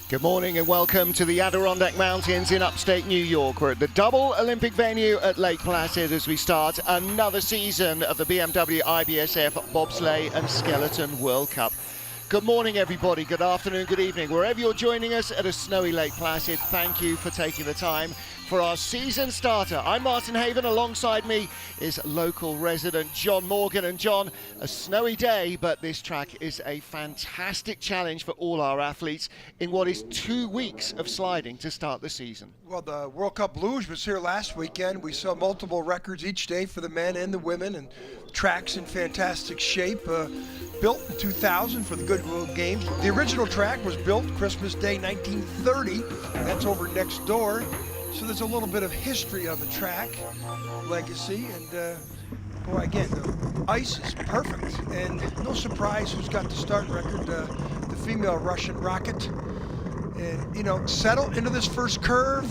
Good morning and welcome to the Adirondack Mountains in upstate New York. We're at the double Olympic venue at Lake Placid as we start another season of the BMW IBSF Bobsleigh and Skeleton World Cup. Good morning everybody, good afternoon, good evening. Wherever you're joining us at a snowy Lake Placid, thank you for taking the time for our season starter. I'm Martin Haven, alongside me is local resident John Morgan. And John, a snowy day, but this track is a fantastic challenge for all our athletes in what is 2 weeks of sliding to start the season. Well, the World Cup Luge was here last weekend. We saw multiple records each day for the men and the women, and tracks in fantastic shape. Built in 2000 for the Goodwill Games. The original track was built Christmas Day 1930. That's over next door. So there's a little bit of history on the track, legacy, and boy, again, the ice is perfect. And no surprise who's got the start record, the female Russian rocket. And, you know, settle into this first curve.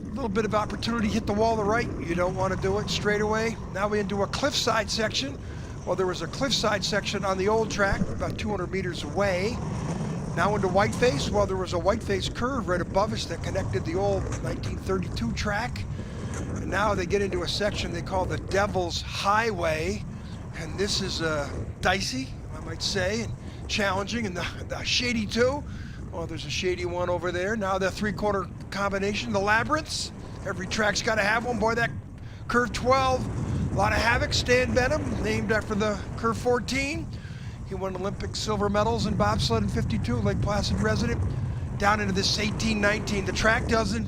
A little bit of opportunity, hit the wall to the right. You don't want to do it straight away. Now we into a cliffside section. Well, there was a cliffside section on the old track about 200 meters away. Now into whiteface. Well, there was a whiteface curve right above us that connected the old 1932 track. And now they get into a section they call the Devil's Highway. And this is dicey, I might say, and challenging, and the shady too. Well, there's a shady one over there. Now the three-quarter combination, the labyrinths. Every track's got to have one. Boy, that curve 12, a lot of havoc. Stan Benham, named after the curve 14. He won Olympic silver medals in bobsled in 52, Lake Placid resident. Down into this 18-19. The track doesn't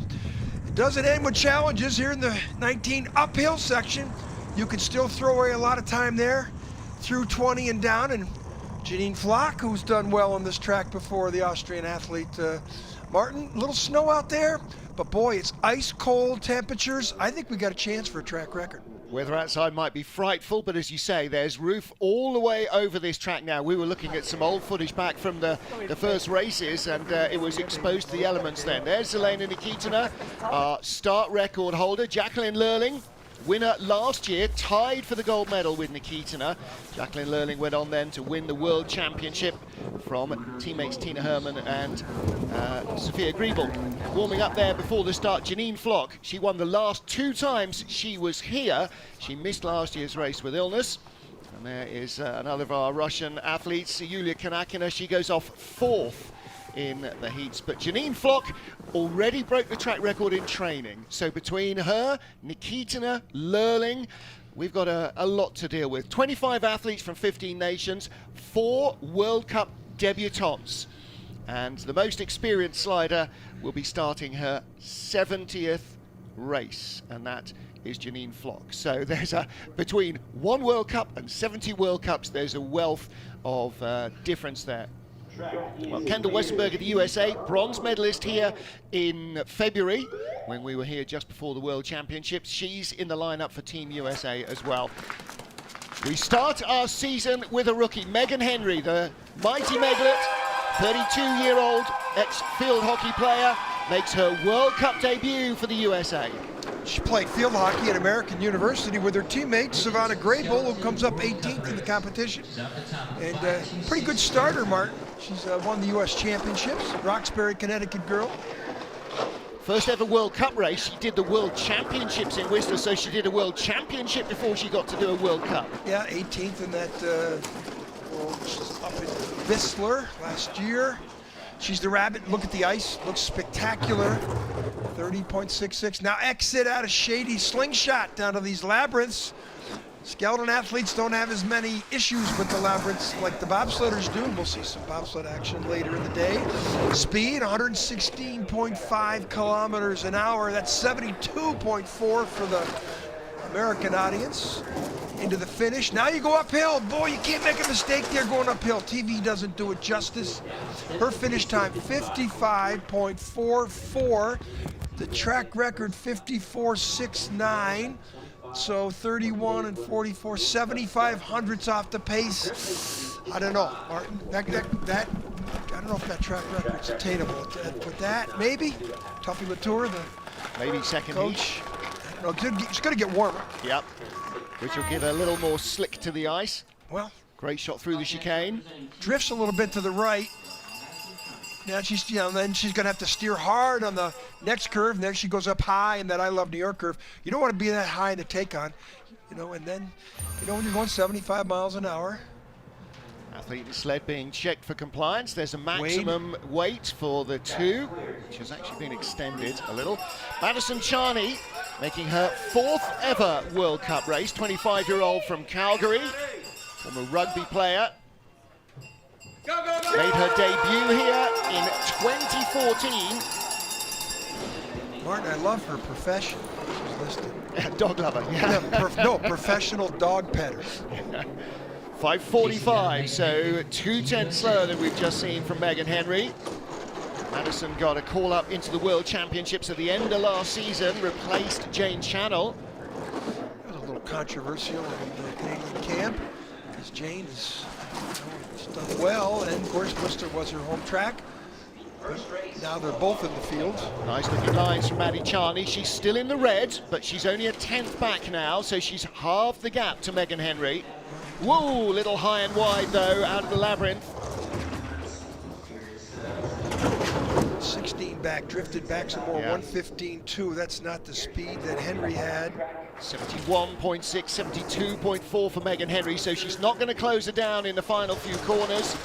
end with challenges here in the 19 uphill section. You can still throw away a lot of time there through 20 and down. And Janine Flock, who's done well on this track before, the Austrian athlete. Martin, a little snow out there, but boy, it's ice cold temperatures. I think we got a chance for a track record. Weather outside might be frightful, but as you say, there's roof all the way over this track now. We were looking at some old footage back from the first races, and it was exposed to the elements then. There's Elena Nikitina, our start record holder. Jacqueline Lölling, winner last year, tied for the gold medal with Nikitina. Jacqueline Lölling went on then to win the World Championship from teammates Tina Hermann and Sophia Griebel. Warming up there before the start, Janine Flock. She won the last 2 times she was here. She missed last year's race with illness. And there is another of our Russian athletes, Yulia Kanakina. She goes off 4th in the heats, but Janine Flock already broke the track record in training. So between her, Nikitina, Lölling, we've got a lot to deal with. 25 athletes from 15 nations, 4 World Cup debutantes, and the most experienced slider will be starting her 70th race, and that is Janine Flock. So there's between 1 World Cup and 70 World Cups, there's a wealth of difference there. Well, Kendall Westenberg of the USA, bronze medalist here in February when we were here just before the World Championships. She's in the lineup for Team USA as well. We start our season with a rookie, Megan Henry, the mighty Meglet, 32-year-old ex-field hockey player, makes her World Cup debut for the USA. She played field hockey at American University with her teammate Savannah Graybull, who comes up 18th in the competition. And pretty good starter, Martin. She's won the U.S. Championships, Roxbury, Connecticut girl. First ever World Cup race, she did the World Championships in Viesturs, so she did a World Championship before she got to do a World Cup. Yeah, 18th in that, she's up in Whistler last year. She's the rabbit. Look at the ice, looks spectacular. 30.66. Now exit out of shady slingshot down to these labyrinths. Skeleton athletes don't have as many issues with the labyrinths like the bobsledders do. We'll see some bobsled action later in the day. Speed, 116.5 kilometers an hour. That's 72.4 for the American audience. Into the finish. Now you go uphill. Boy, you can't make a mistake there going uphill. TV doesn't do it justice. Her finish time, 55.44. The track record, 54.69. So 31 and 44, 75 hundredths off the pace. I don't know, Martin. That I don't know if that track record's attainable. With that, maybe. Tuffy Latour, the maybe second coach. I don't know, it's going to get warmer. Yep. Which will give a little more slick to the ice. Well, great shot through the chicane. Drifts a little bit to the right. Now she's, then she's going to have to steer hard on the next curve, and then she goes up high in that I Love New York curve. You don't want to be that high in the take-on, and then, when you're going 75 miles an hour. Athlete and sled being checked for compliance. There's a maximum weight for the two, which has actually been extended a little. Madison Charney making her 4th ever World Cup race, 25-year-old from Calgary, former rugby player. Made her debut here in 2014. Martin, I love her profession. She's listed. Dog lover, yeah. No, professional dog petter. 5:45, so 2:10 slower than we've just seen from Megan Henry. Madison got a call up into the World Championships at the end of last season, replaced Jane Channel. It was a little controversial in the Canadian camp, because Jane has done well, and of course Worcester was her home track. But now they're both in the field. Nice looking lines from Maddie Charney. She's still in the red, but she's only a 10th back now, so she's halved the gap to Megan Henry. Whoa, little high and wide though, out of the labyrinth. 16 back, drifted back some more, yeah. 115.2. That's not the speed that Henry had. 71.6, 72.4 for Megan Henry, so she's not going to close her down in the final few corners.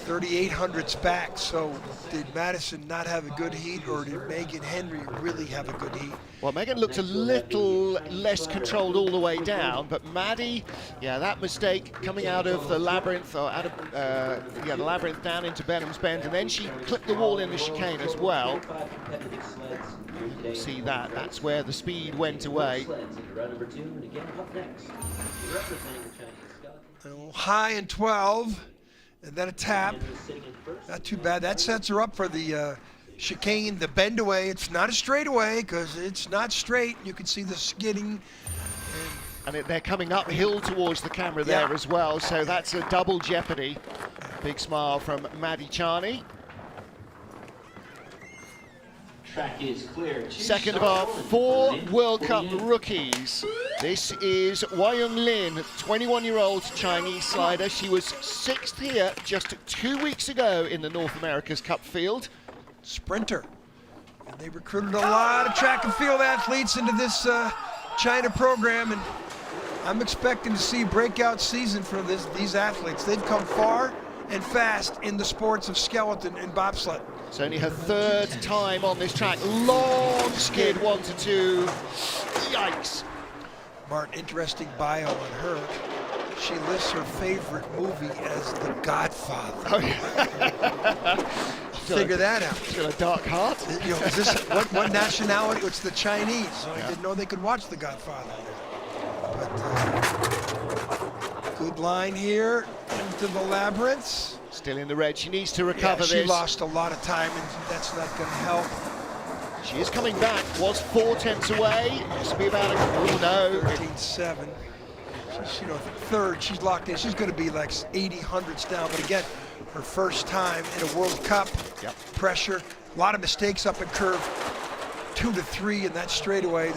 3,800's back, so did Madison not have a good heat, or did Megan Henry really have a good heat? Well, Megan looked a little less controlled all the way down, but Maddie, yeah, that mistake coming out of the labyrinth, or out of the labyrinth down into Benham's Bend, and then she clipped the wall in the chicane as well. See that? That's where the speed went away. High and 12. And then a tap, not too bad. That sets her up for the chicane, the bend away. It's not a straightaway because it's not straight. You can see the skidding. And they're coming uphill towards the camera there as well, so that's a double jeopardy. Big smile from Maddie Charney. Track is clear. Second of our 4 World Cup rookies. This is Wayung Lin, 21-year-old Chinese slider. She was 6th here just 2 weeks ago in the North America's Cup field. Sprinter. And they recruited a lot of track and field athletes into this China program, and I'm expecting to see a breakout season for these athletes. They've come far and fast in the sports of skeleton and bobsled. It's only her 3rd time on this track. Long skid 1 to 2. Yikes. Martin, interesting bio on her. She lists her favorite movie as The Godfather. Oh, yeah. Figure that out. She's got a dark heart. Is this what nationality? It's the Chinese. So I didn't know they could watch The Godfather. But good line here into the labyrinths. Still in the red. She needs to recover she this. Lost a lot of time, and that's not going to help. She is coming back. Was 4 tenths away. Used to be about a 13.7. She's, 3rd. She's locked in. She's going to be like 80 hundredths down. But again, her first time in a World Cup. Pressure. A lot of mistakes up in curve 2 to 3 in that straightaway.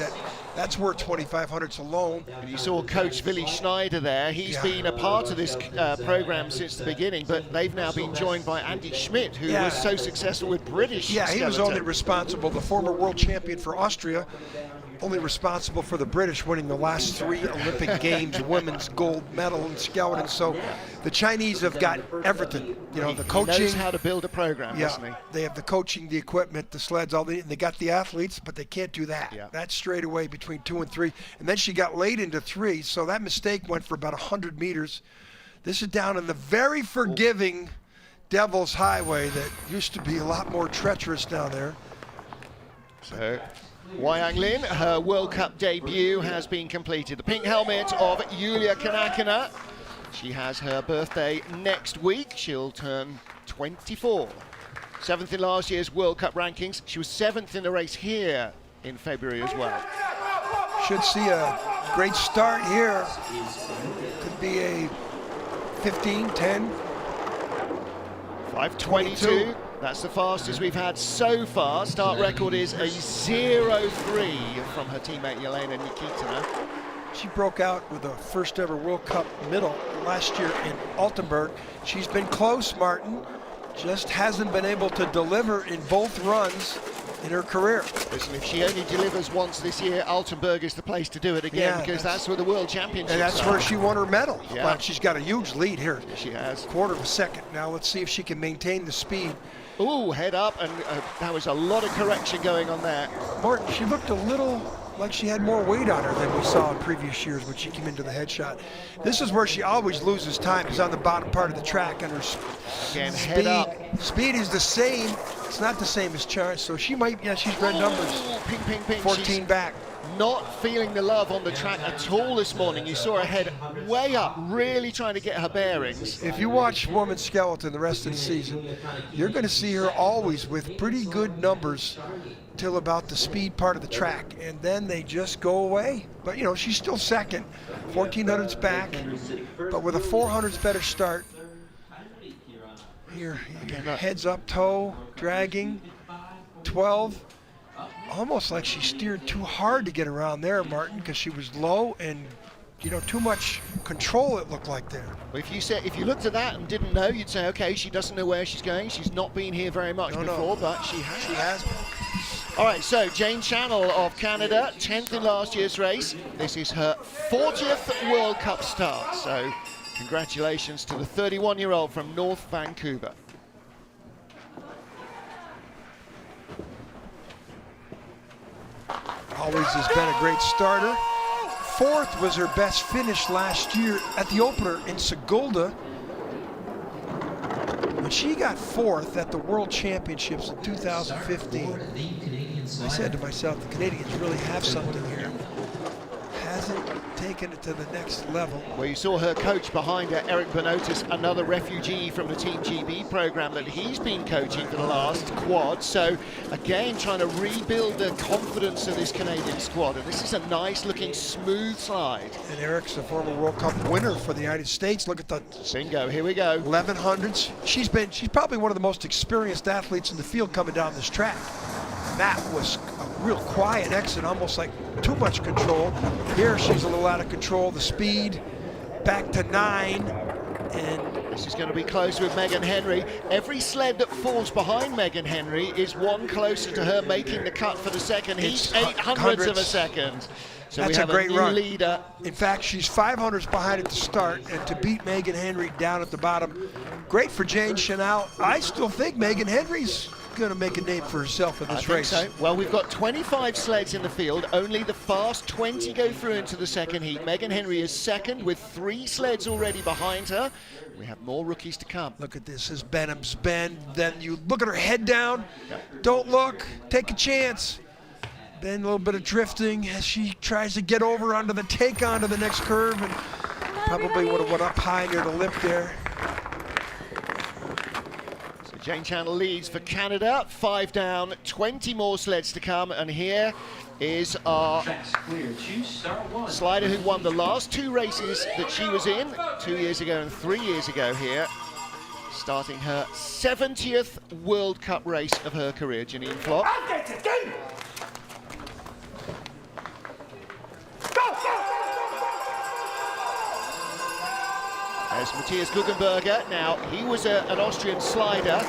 That's worth 2,500 hundredths alone. And you saw Coach Willi Schneider there. He's been a part of this program since the beginning, but they've now been joined by Andy Schmidt, who was so successful with British skeleton. He was only responsible, the former world champion for Austria, only responsible for the British winning the last 3 Olympic Games, women's gold medal in skeleton. So the Chinese have got everything. The coaching. He knows how to build a program, doesn't he? They have the coaching, the equipment, the sleds, and they got the athletes, but they can't do that. That's straight away between 2 and 3. And then she got late into 3, so that mistake went for about 100 meters. This is down in the very forgiving Devil's Highway that used to be a lot more treacherous down there. So Wayung Lin, her World Cup debut has been completed. The pink helmet of Yulia Kanakina. She has her birthday next week. She'll turn 24. 7th in last year's World Cup rankings. She was 7th in the race here in February as well. Should see a great start here. Could be a 15, 10. 5:22. That's the fastest we've had so far. Start record is a 0.3 from her teammate Elena Nikitina. She broke out with a first ever World Cup medal last year in Altenburg. She's been close, Martin. just hasn't been able to deliver in both runs in her career. Listen, if she only delivers once this year, Altenburg is the place to do it again, because that's where the World Championships And that's where she won her medal. Yeah. But she's got a huge lead here. Yeah, she has. Quarter of a second. Now let's see if she can maintain the speed. Ooh, head up, and that was a lot of correction going on there. Martin, she looked a little like she had more weight on her than we saw in previous years when she came into the headshot. This is where she always loses time, is on the bottom part of the track, and her Again, speed, head up. speed is the same. It's not the same as Charles, so she might, yeah, she's red numbers. Ooh, ping, ping, ping. 14 She's back. not feeling the love on the track at all this morning. You saw her head way up, really trying to get her bearings. If you watch Women's Skeleton the rest of the season, you're going to see her always with pretty good numbers till about the speed part of the track, and then they just go away. But you know, she's still second, 1400s back, but with a 400s better start. Here, heads up toe, dragging, 12. Almost like she steered too hard to get around there, Martin, because she was low and, you know, too much control, it looked like there. Well, if you looked at that and didn't know, you'd say, okay, she doesn't know where she's going. She's not been here very much before, but she has. She has been. All right, so Jane Channell of Canada, 10th in last year's race. This is her 40th World Cup start. So congratulations to the 31-year-old from North Vancouver. Always has been a great starter. Fourth was her best finish last year at the opener in Sigulda. When she got fourth at the World Championships in 2015, I said to myself, the Canadians really have something here. Hasn't taken it to the next level. Well, you saw her coach behind her, Eric Benotis, another refugee from the Team GB program that he's been coaching for the last quad. So again, trying to rebuild the confidence of this Canadian squad. And this is a nice looking smooth slide. And Eric's a former World Cup winner for the United States. Look at the Bingo, here we go. 1100s. She's probably one of the most experienced athletes in the field coming down this track. That was a real quiet exit, almost like too much control. Here she's a little out of control. The speed back to 9, and this is going to be close with Megan Henry. Every sled that falls behind Megan Henry is one closer to her making the cut for the second heat. It's 800ths of a second. So that's we have a great new run. leader. In fact, she's 500s behind at the start, and to beat Megan Henry down at the bottom, great for Jane Channell. I still think Megan Henry's going to make a name for herself in this race. So. Well, we've got 25 sleds in the field. Only the fast 20 go through into the second heat. Megan Henry is second with 3 sleds already behind her. We have more rookies to come. Look at this, as Benham's bend. Then you look at her head down. Yep. Don't look, take a chance. Then a little bit of drifting as she tries to get over onto the take onto the next curve, and probably would have went up high near the lip there. Jane Channell leads for Canada, 5 down, 20 more sleds to come, and here is our slider who won the last 2 races that she was in, 2 years ago and 3 years ago here, starting her 70th World Cup race of her career, Janine Flock. There's Matthias Guggenberger. Now, he was an Austrian slider,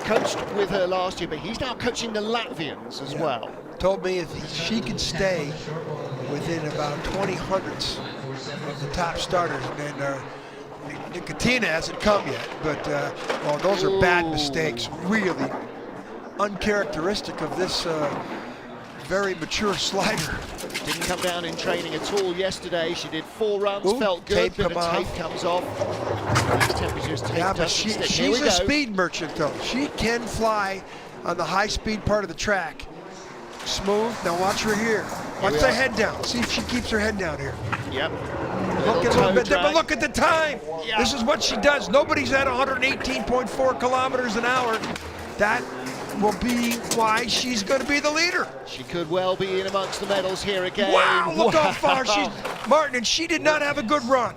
coached with her last year, but he's now coaching the Latvians as well. Told me if she could stay within about 20 hundredths of the top starters, and Nikitina hasn't come yet, but well, those are bad mistakes, really uncharacteristic of this very mature slider. Didn't come down in training at all yesterday. She did 4 runs, felt good, but the tape comes off. These temperatures, tape doesn't stick. She's a speed merchant, though. She can fly on the high-speed part of the track. Smooth. Now watch her here. Watch the head down. See if she keeps her head down here. Yep. Look at a little bit there, but look at the time. Yeah. This is what she does. Nobody's at 118.4 kilometers an hour. That will be why she's going to be the leader. She could well be in amongst the medals here again. Wow, look how far she's Martin, and she did not have a good run.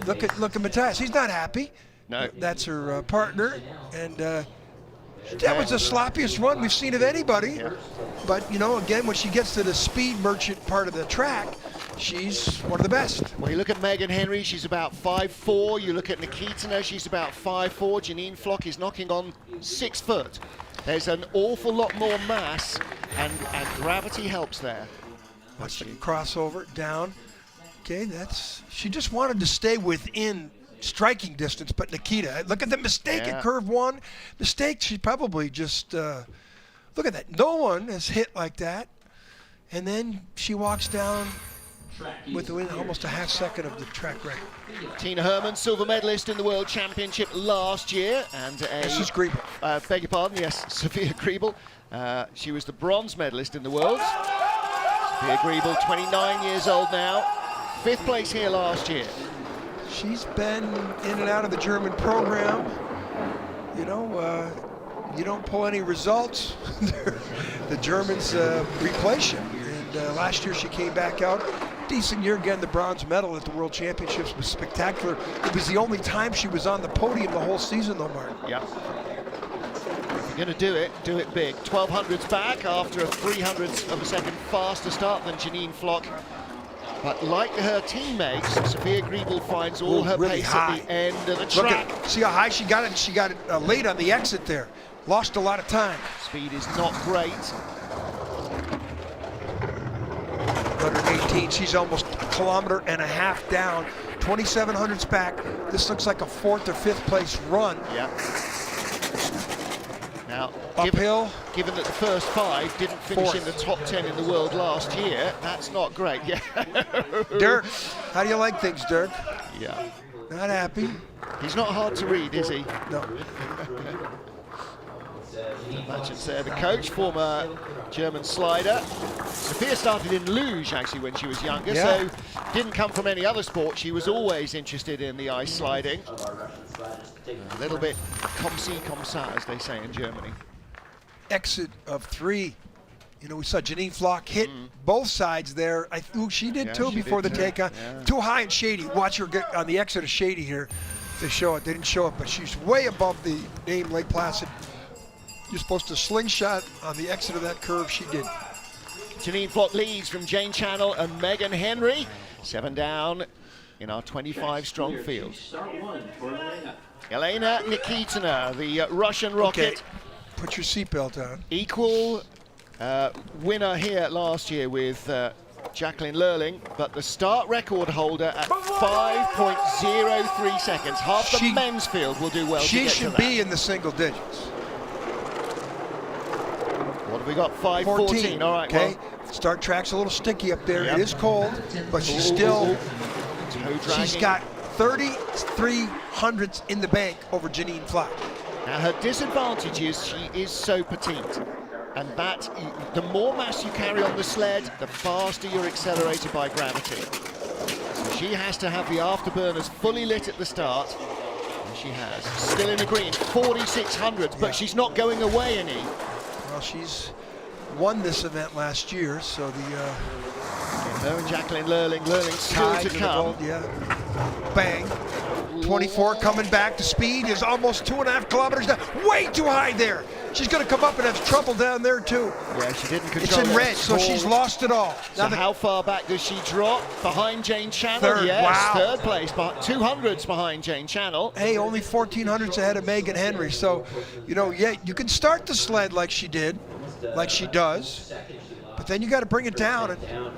Look at Matthias. He's not happy. No. That's her partner, and that was the sloppiest run we've seen of anybody. Yeah. But you know, again, when she gets to the speed merchant part of the track, she's one of the best. Well, you look at Megan Henry, she's about 5'4". You look at Nikitina, she's about 5'4". Janine Flock is knocking on 6 foot. There's an awful lot more mass, and gravity helps there. Watch the crossover down. Okay, she just wanted to stay within striking distance, but Nikita, look at the mistake at curve 1. Mistake, she probably just, look at that. No one has hit like that. And then she walks down within almost a half second of the track record. Tina Herman, silver medalist in the World Championship last year, and This is Griebel. Beg your pardon, yes, Sophia Griebel. She was the bronze medalist in the world. Sophia Griebel, 29 years old now, 5th place here last year. She's been in and out of the German program. You know, you don't pull any results, the Germans replace you. And last year she came back out. Decent year, again, the bronze medal at the World Championships was spectacular. It was the only time she was on the podium the whole season, though, Martin. Yeah. If you're going to do it big. 1200s back after a 300th of a second faster start than Janine Flock. But like her teammates, Sophia Griebel finds all her really pace high at the end of the track. Look at, see how high she got it? She got it late on the exit there. Lost a lot of time. Speed is not great. 118, she's almost 1.5 kilometers down. 2700s back. This looks like a 4th or 5th place run. Yeah. Now, uphill. Given that the first 5 didn't finish in the top 10 in the world last year, that's not great. Yeah. Dirk, how do you like things, Dirk? Yeah. Not happy. He's not hard to read, is he? No. That's there, the coach, former German slider. Sophia started in luge actually when she was younger, so didn't come from any other sport. She was always interested in the ice sliding. A little bit comme ci, comme ça, as they say in Germany. Exit of 3. You know, we saw Janine Flock hit both sides there. She did too before the takeoff. Yeah. Too high and shady. Watch her get on the exit of shady here. They show it. They didn't show it, but she's way above the name Lake Placid. You're supposed to slingshot on the exit of that curve. She did. Janine Flock leads from Jane Channel and Megan Henry. 7 down in our 25-strong field. Elena Nikitina, the Russian rocket. Okay. Put your seatbelt on. Equal winner here last year with Jacqueline Lölling, but the start record holder at 5.03 seconds. Half the men's field will do well to get to that. She should be in the single digits. What have we got? 5:14. All right. Okay. Well, start track's a little sticky up there. Yep. It is cold, but she's still. She's got 33 hundredths in the bank over Janine Flock. Now her disadvantage is she is so petite, and that the more mass you carry on the sled, the faster you're accelerated by gravity. So she has to have the afterburners fully lit at the start. And she has. Still in the green, 4600s, but she's not going away any. Well, she's won this event last year, so the her and Jacqueline Lölling still to come. Bang. 24 coming back. The speed is almost 2.5 kilometers down. Way too high there. She's going to come up and have trouble down there too. Yeah, she didn't control. It's in red, so she's lost it all. So how far back does she drop? Behind Jane Channel? Third. Yes, wow. 3rd place, but 200s behind Jane Channel. Hey, only 1400s ahead of Megan Henry. So, you know, yeah, you can start the sled like she did, like she does, but then you got to bring it down. And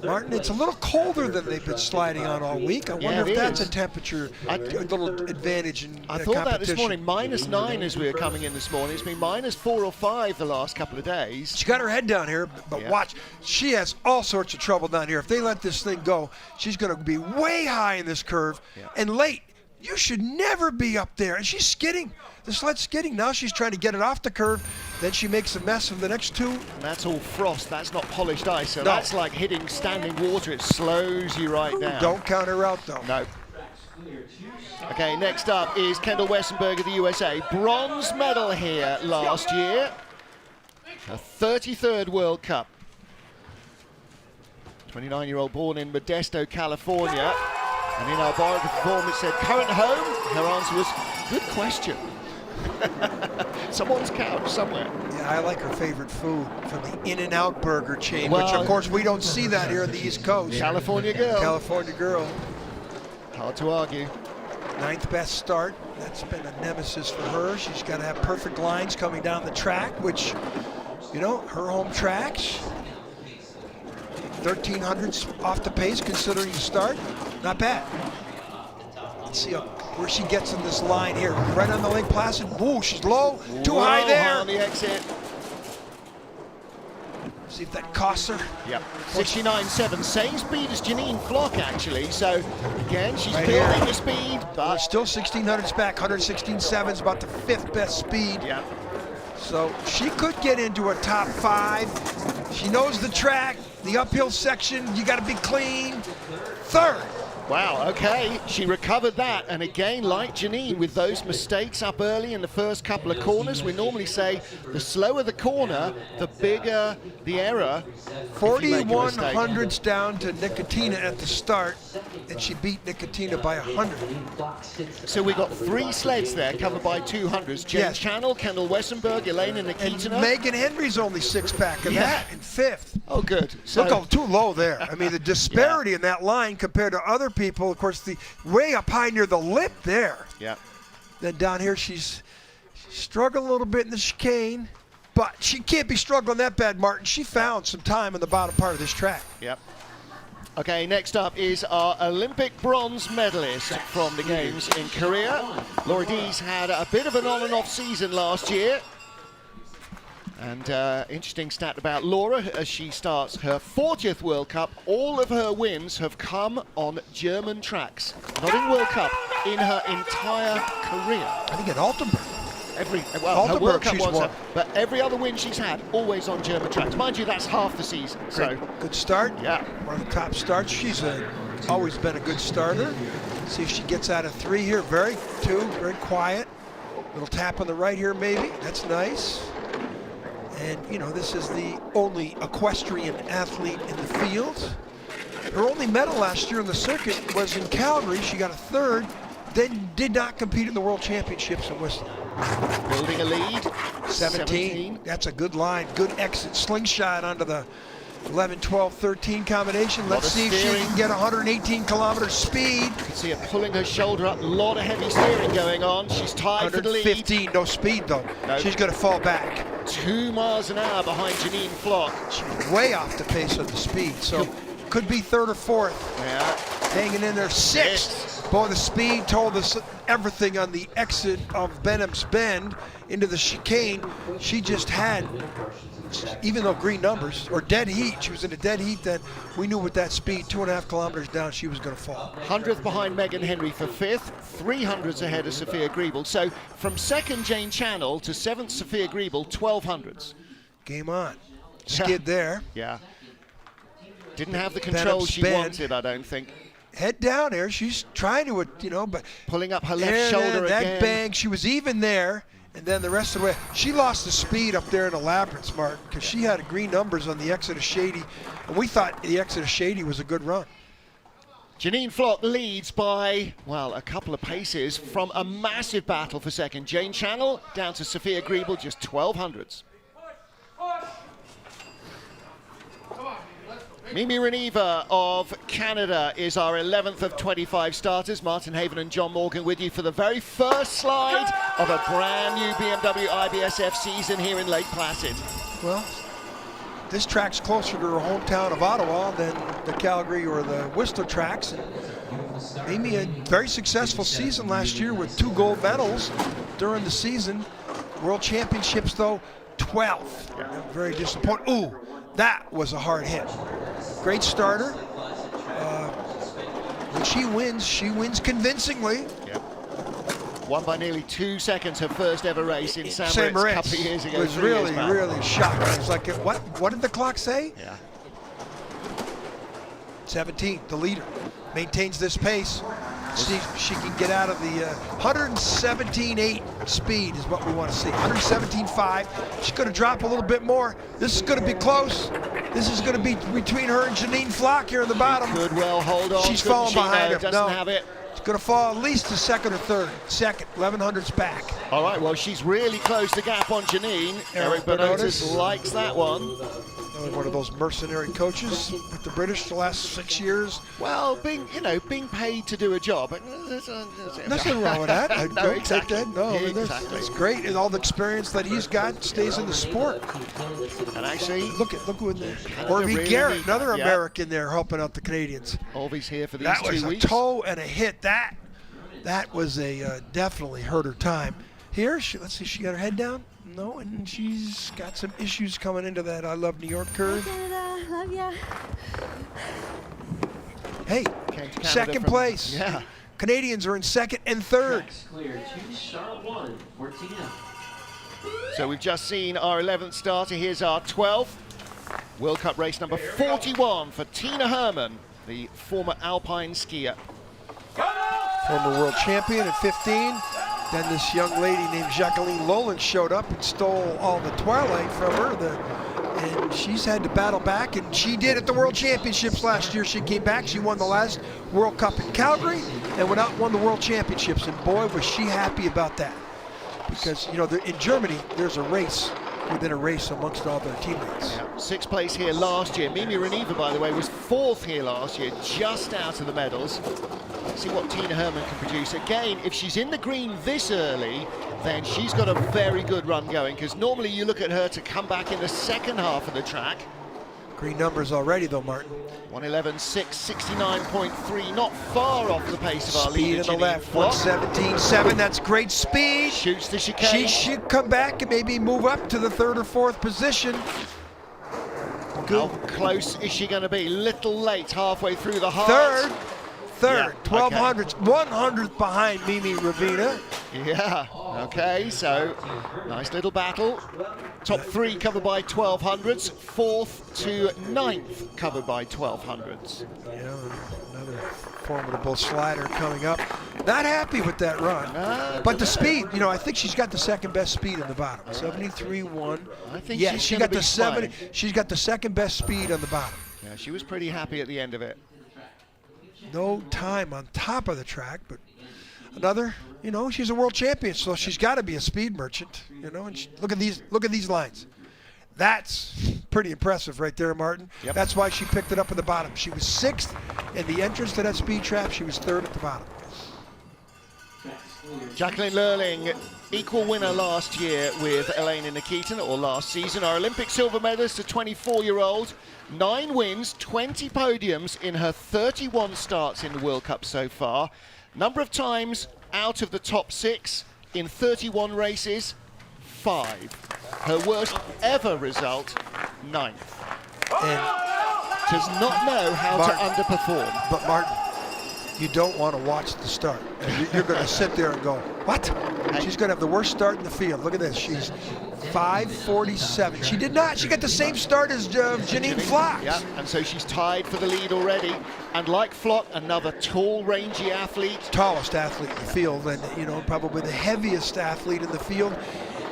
Martin, it's a little colder than they've been sliding on all week. I wonder if that's a temperature, a little advantage in I thought that this morning, -9 as we were coming in this morning. It's been -4 or 5 the last couple of days. She got her head down here, but watch, she has all sorts of trouble down here. If they let this thing go, she's going to be way high in this curve and late. You should never be up there. And she's skidding. The sled's skidding. Now she's trying to get it off the curve. Then she makes a mess of the next 2. And that's all frost. That's not polished ice. So that's like hitting standing water. It slows you right down. Don't count her out, though. No. Okay, next up is Kendall Wessenberg of the USA. Bronze medal here last year. Her 33rd World Cup. 29-year-old born in Modesto, California. And in our biography form it said current home. Her answer was, good question. someone's couch somewhere. Yeah, I like her favorite food from the In-N-Out burger chain, Well, which of course we don't see that here in the East Coast. California girl. California girl. Hard to argue. 9th best start. That's been a nemesis for her. She's got to have perfect lines coming down the track, which, you know, her home tracks. 1300s off the pace considering the start. Not bad. Let's see where she gets in this line here. Right on the Lake Placid. Woo, she's low. Too high there. High on the exit. See if that costs her. Yep. 69.7. Same speed as Janine Flock, actually. So, again, she's Right building here. the speed. But Still 1600s back. 116.7 is about the 5th best speed. yeah. So she could get into a top 5. She knows the track, the uphill section. You got to be clean. 3rd. Wow, okay, she recovered that, and again, like Janine, with those mistakes up early in the first couple of corners, we normally say the slower the corner, the bigger the error. 4100s down to Nikitina at the start, and she beat Nikitina by 100. So we got 3 sleds there covered by 200s. James Yes. Channel, Kendall Wessenberg, Elena And Nikitina. Megan Henry's only 6-pack of Yeah. that in 5th. Oh, good. So, Look, too low there. I mean, the disparity in that line compared to other people, of course, the way up high near the lip there. yeah. Then down here, she's struggling a little bit in the chicane, but she can't be struggling that bad, Martin. She found some time in the bottom part of this track. Yep. Okay, next up is our Olympic bronze medalist from the Games in Korea. Laura Dees had a bit of an on and off season last year. And interesting stat about Laura, as she starts her 40th World Cup, all of her wins have come on German tracks. Not in World Cup, in her entire career. I think at Altenburg. Well, her Altenburg World Cup she's ones, won. but every other win she's had, always on German tracks. Mind you, that's half the season. So, Good start. yeah. One of the top starts. She's always been a good starter. See if she gets out of 3 here. Very quiet. Little tap on the right here, maybe. That's nice. And, you know, this is the only equestrian athlete in the field. Her only medal last year on the circuit was in Calgary. She got a 3rd, then did not compete in the World Championships in Whistler. Building a lead. 17. That's a good line. Good exit. Slingshot onto the 11, 12, 13 combination. Let's of see if she steering. can get 118 kilometer speed. You can see her pulling her shoulder up. A lot of heavy steering going on. She's tied for the lead. 115. No speed, though. No. She's going to fall back. 2 miles an hour behind Janine Flock. She's way off the pace of the speed. So could be 3rd or 4th. Yeah. Hanging in there 6th. Boy, the speed told us everything on the exit of Benham's Bend into the chicane. She just had, even though green numbers, or dead heat, she was in a dead heat then, we knew with that speed, 2.5 kilometers down, she was going to fall. 100th behind Megan Henry for 5th, 300s ahead of Sophia Griebel. So from 2nd Jane Channel to 7th Sophia Griebel, 1200s. Game on. Skid there. Yeah. Didn't have the control Benham's she Bend. wanted, I don't think. Head down here. She's trying to, you know, but Pulling up her left there, shoulder that again. bang, she was even there. And then the rest of the way, she lost the speed up there in the labyrinth, Martin, because she had green numbers on the exit of Shady. And we thought the exit of Shady was a good run. Janine Flock leads by, well, a couple of paces from a massive battle for 2nd. Jane Channel down to Sophia Griebel, just 1200s. Mimi Reneva of Canada is our 11th of 25 starters. Martin Haven and John Morgan with you for the very first slide of a brand new BMW IBSF season here in Lake Placid. Well, this track's closer to her hometown of Ottawa than the Calgary or the Whistler tracks. And Mimi a very successful season last year with 2 gold medals during the season. World Championships, though, 12th. Yeah. Very disappointing. Ooh, that was a hard hit. Great starter. When she wins convincingly. Yep. Won by nearly 2 seconds, her first ever race in St. St. Moritz a Moritz couple of years ago. was 3 years really, back. really shocking. It was like, what did the clock say? Yeah. 17, the leader, maintains this pace. See if she can get out of the 117.8 speed is what we want to see. 117.5. She's going to drop a little bit more. This is going to be close. This is going to be between her and Janine Flock here in the bottom. Could well hold on. She's couldn't falling she? behind No, her. doesn't No. have it. It's going to fall at least to second or third. Second, 1100's back. All right, well, she's really closed the gap on Janine. Eric Benotis likes that one. Another one of those mercenary coaches with the British the last 6 years. Well, being paid to do a job. Nothing wrong with that. I No, don't exactly. take that. No, Exactly. that's great, and all the experience that he's got stays in the sport. And actually, Look who in there. Canada Orvie really Garrett, another yeah. American there helping out the Canadians. Orvie's here for these That 2 was weeks. a toe and a hit. That was a definitely hurt her time. Here, let's see, she got her head down. No, and she's got some issues coming into that I Love New York curve. Canada, love ya. Hey, Came to Canada second from- place. Yeah. Canadians are in second and third. Track's clear. 2, start 1 for Tina. So we've just seen our 11th starter. Here's our 12th. World Cup race number 41 for Tina Hermann, the former alpine skier. Former world champion at 15. Then this young lady named Jacqueline Lölling showed up and stole all the twilight from her. And she's had to battle back, and she did at the World Championships last year. She came back, she won the last World Cup in Calgary, and went out and won the World Championships. And boy, was she happy about that. Because, you know, in Germany, there's a race within a race amongst all their teammates. Yeah. 6th place here last year. Mimi Reniva, by the way, was 4th here last year, just out of the medals. Let's see what Tina Hermann can produce. Again, if she's in the green this early, then she's got a very good run going, because normally you look at her to come back in the second half of the track. Green numbers already, though, Martin. 1:11.6, 69.3, not far off the pace of our Speed leader, on the Janine left, Flock. 1:17.7. That's great speed. Shoots the chicane. She should come back and maybe move up to the third or fourth position. How close is she going to be? Little late, halfway through the heart. Third, Yeah, 1200s, 100th behind Mimi Ravina. Yeah, okay, so nice little battle. Top 3 covered by 1200s, 4th to 9th covered by 1200s. Yeah, another formidable slider coming up. Not happy with that run. But the speed, you know, I think she's got the second best speed in the bottom. 73.1. I think yeah, she's she gonna got the be flying. She's got the second best speed on the bottom. Yeah, she was pretty happy at the end of it. No time on top of the track, but another, you know, she's a world champion, so she's got to be a speed merchant, you know. And look at these lines. That's pretty impressive right there, Martin. Yep. That's why she picked it up at the bottom. She was 6th in the entrance to that speed trap. She was 3rd at the bottom. Jacqueline Lölling, equal winner last year with Elena Nikitina, or last season. Our Olympic silver medalist, a 24-year-old. 9 wins, 20 podiums in her 31 starts in the World Cup so far. Number of times out of the top 6 in 31 races, 5. Her worst ever result, 9th. And Does not know how Martin. to underperform. but Martin, you don't want to watch the start. And you're going to sit there and go, what? She's going to have the worst start in the field. Look at this. She's 5:47. She did not. She got the same start as Janine Flock. Yeah, and so she's tied for the lead already. And like Flock, another tall, rangy athlete. Tallest athlete in the field, and you know, probably the heaviest athlete in the field.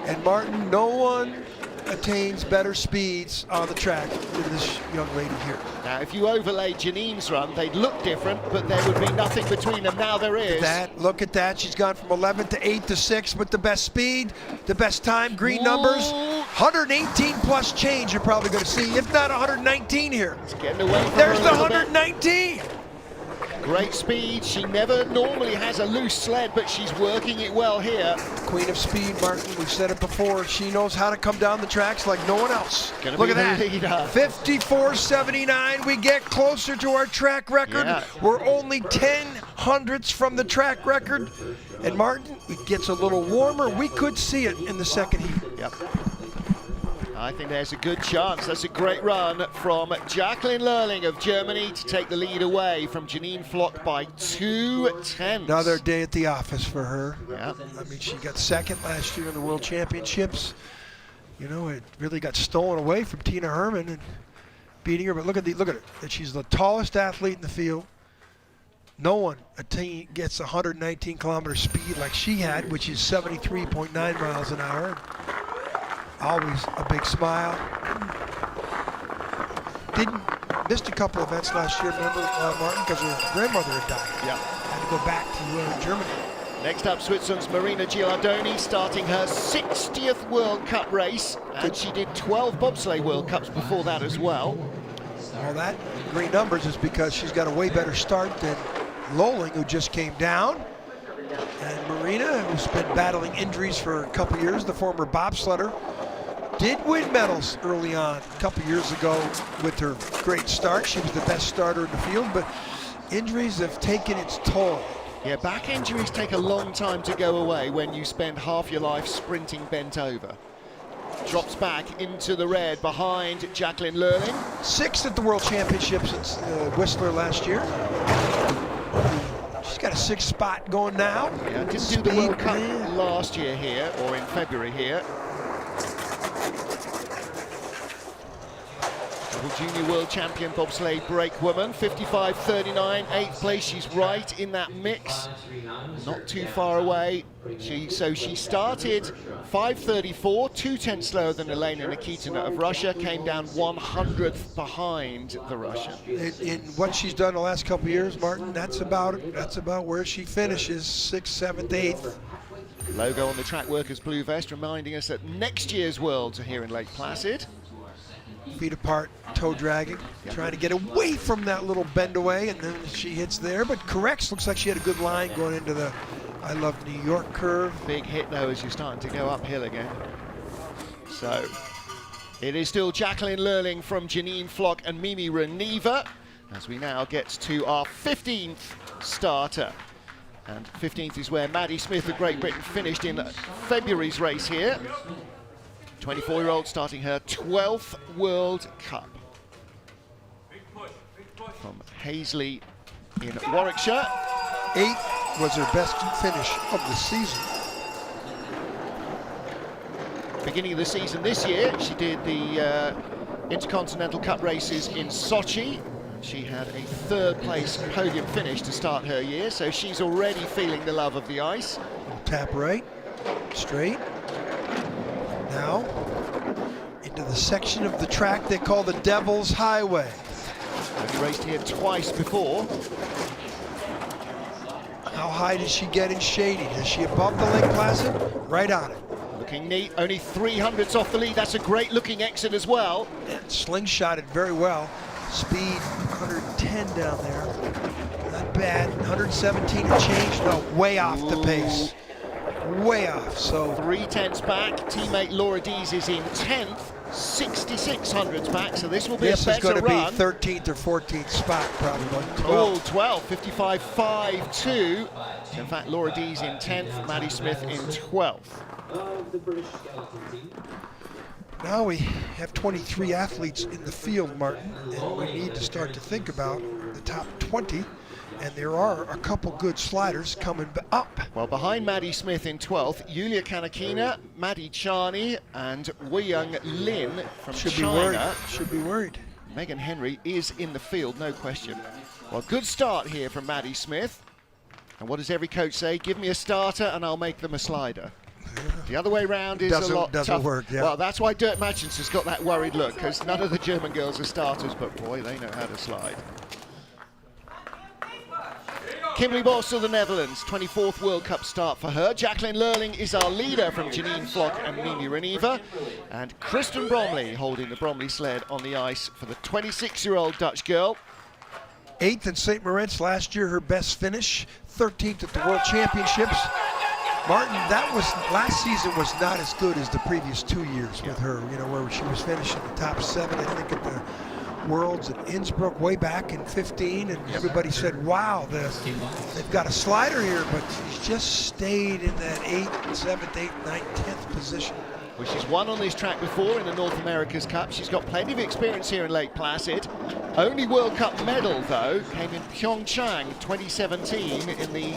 And Martin, no one attains better speeds on the track than this young lady here. Now, if you overlay Janine's run, they'd look different, but there would be nothing between them. Now there is. Look at that. She's gone from 11 to 8 to 6 with the best speed, the best time, green numbers. 118 plus change you're probably going to see, if not 119 here. It's getting away from There's her the a little bit. 119. Great speed. She never normally has a loose sled, but she's working it well here. Queen of speed, Martin. We've said it before. She knows how to come down the tracks like no one else. Gonna Look be at the that. leader. 54.79. We get closer to our track record. Yeah. We're only 10 hundredths from the track record. And Martin, it gets a little warmer. We could see it in the second heat. Yep. I think there's a good chance. That's a great run from Jacqueline Lölling of Germany to take the lead away from Janine Flock by 2/10. Another day at the office for her. Yeah. I mean, she got second last year in the World Championships. You know, it really got stolen away from Tina Hermann and beating her. But look at her. She's the tallest athlete in the field. No one gets 119 kilometer speed like she had, which is 73.9 miles an hour. Always a big smile. missed a couple events last year, remember, Martin, because her grandmother had died. Yeah. Had to go back to Germany. Next up, Switzerland's Marina Gilardoni, starting her 60th World Cup race, and she did 12 bobsleigh World Cups before that as well. All that green numbers is because she's got a way better start than Lölling, who just came down. And Marina, who's been battling injuries for a couple years, the former bobsledder, did win medals early on a couple years ago with her great start. She was the best starter in the field, but injuries have taken its toll. Yeah, back injuries take a long time to go away when you spend half your life sprinting bent over. Drops back into the red behind Jacqueline Lölling. 6th at the World Championships at Whistler last year. She's got a 6th spot going now. Yeah, didn't do the World Cup last year here, or in February here. Double junior world champion bobsleigh break woman, 55.39, 8th place. She's right in that mix, not too far away. So she started 5.34, 2/10 slower than Elena Nikitina of Russia, came down 100th behind the Russian. In what she's done the last couple of years, Martin, that's about where she finishes, 6th, 7th, 8th. Logo on the track workers blue vest reminding us that next year's Worlds are here in Lake Placid. Feet apart, toe dragging, trying to get away from that little bend away, and then she hits there, but corrects. Looks like she had a good line going into the I Love New York curve. Big hit though as you're starting to go uphill again. So it is still Jacqueline Lölling from Janine Flock and Mimi Reneva as we now get to our 15th starter. And 15th is where Maddie Smith of Great Britain finished in February's race here. 24-year-old starting her 12th World Cup. From Hazley in Warwickshire. 8th was her best finish of the season. Beginning of the season this year, she did the Intercontinental Cup races in Sochi. She had a 3rd place podium finish to start her year, so she's already feeling the love of the ice. Tap right, straight. Now, into the section of the track they call the Devil's Highway. She raced here twice before. How high does she get in shading? Is she above the Lake Placid? Right on it. Looking neat, only 300ths off the lead. That's a great looking exit as well. And slingshotted very well. Speed 110 down there. Not bad. 117 and change. No, way off the pace. Way off. So 3/10 back. Teammate Laura Dees is in 10th. 6600ths back, so this will be a better run. This is going to be 13th or 14th spot, probably. 12. 12, 55.52. In fact, Laura Dees in 10th, Maddie Smith in 12th. Now we have 23 athletes in the field, Martin, and we need to start to think about the top 20. And there are a couple good sliders coming up. Well, behind Maddie Smith in 12th, Yulia Kanakina, Maddie Charney, and Weiyang Lin from China. Should be worried. Megan Henry is in the field, no question. Well, good start here from Maddie Smith. And what does every coach say? Give me a starter and I'll make them a slider. The other way round is a lot doesn't tougher. work, yeah. Well, that's why Dirk Matchens has got that worried look, because none of the German girls are starters, but boy, they know how to slide. Kimberly Bos of the Netherlands, 24th World Cup start for her. Jacqueline Lölling is our leader from Janine Flock and Mimi Reneva. And Kristen Bromley holding the Bromley sled on the ice for the 26-year-old Dutch girl. 8th in St. Moritz last year, her best finish. 13th at the World Championships. Martin, that was last season was not as good as the previous 2 years with her, you know, where she was finishing the top 7, I think, at the Worlds at Innsbruck way back in 15, and everybody said, wow, they've got a slider here, but she's just stayed in that 8th, 7th, 8th, 9th, 10th position. Well, she's won on this track before in the North America's Cup. She's got plenty of experience here in Lake Placid. Only World Cup medal, though, came in Pyeongchang 2017 in the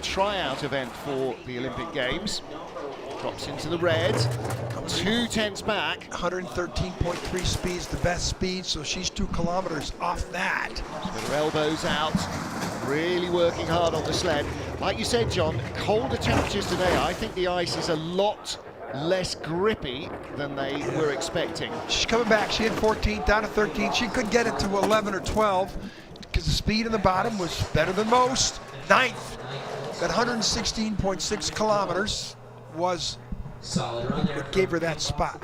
tryout event for the Olympic Games. Drops into the red, 2/10 back. 113.3 speed's the best speed, so she's 2 kilometers off that. With her elbows out, really working hard on the sled. Like you said, John, colder temperatures today. I think the ice is a lot less grippy than they were expecting. She's coming back. She had 14, down to 13. She could get it to 11 or 12 because the speed in the bottom was better than most. Ninth, that 116.6 kilometers was what gave her that spot.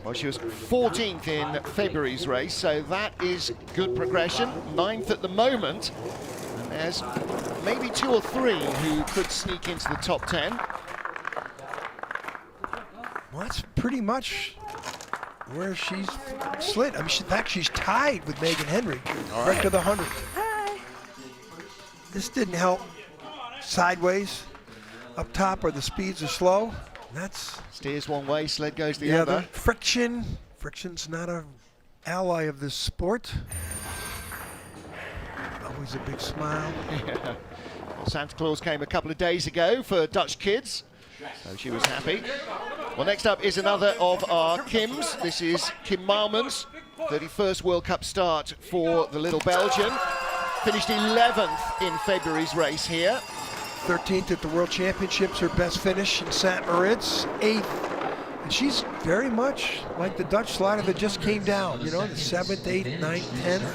Well, she was 14th in February's race, so that is good progression. 9th at the moment, and there's maybe 2 or 3 who could sneak into the top 10. Well, that's pretty much where she's slid. I mean, in fact, she's tied with Megan Henry, right to the 100th. This didn't help. Sideways, up top where the speeds are slow. That's steers one way, sled goes the other. Friction. Friction's not an ally of this sport. Always a big smile. Yeah. Well, Santa Claus came a couple of days ago for Dutch kids, so she was happy. Well, next up is another of our Kims. This is Kim Malmans, 31st World Cup start for the little Belgian. Finished 11th in February's race here. 13th at the World Championships, her best finish in St. Moritz, 8th. And she's very much like the Dutch slider that just came down, you know, the 7th, 8th, 9th, 10th.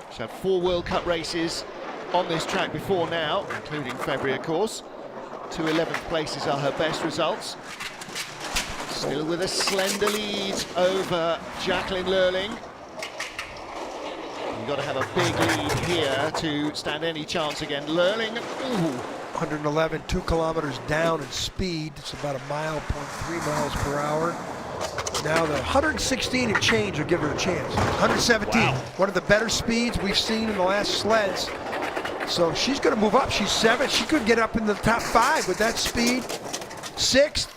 She's had 4 World Cup races on this track before now, including February, of course. 2 11th places are her best results. Still with a slender lead over Jacqueline Lölling. You've got to have a big lead here to stand any chance again. Lölling, 111, 2 kilometers down in speed. It's about a mile, 0.3 miles per hour. Now the 116 and change will give her a chance. 117, wow. One of the better speeds we've seen in the last sleds. So she's going to move up. She's 7th. She could get up in the top 5 with that speed. 6th.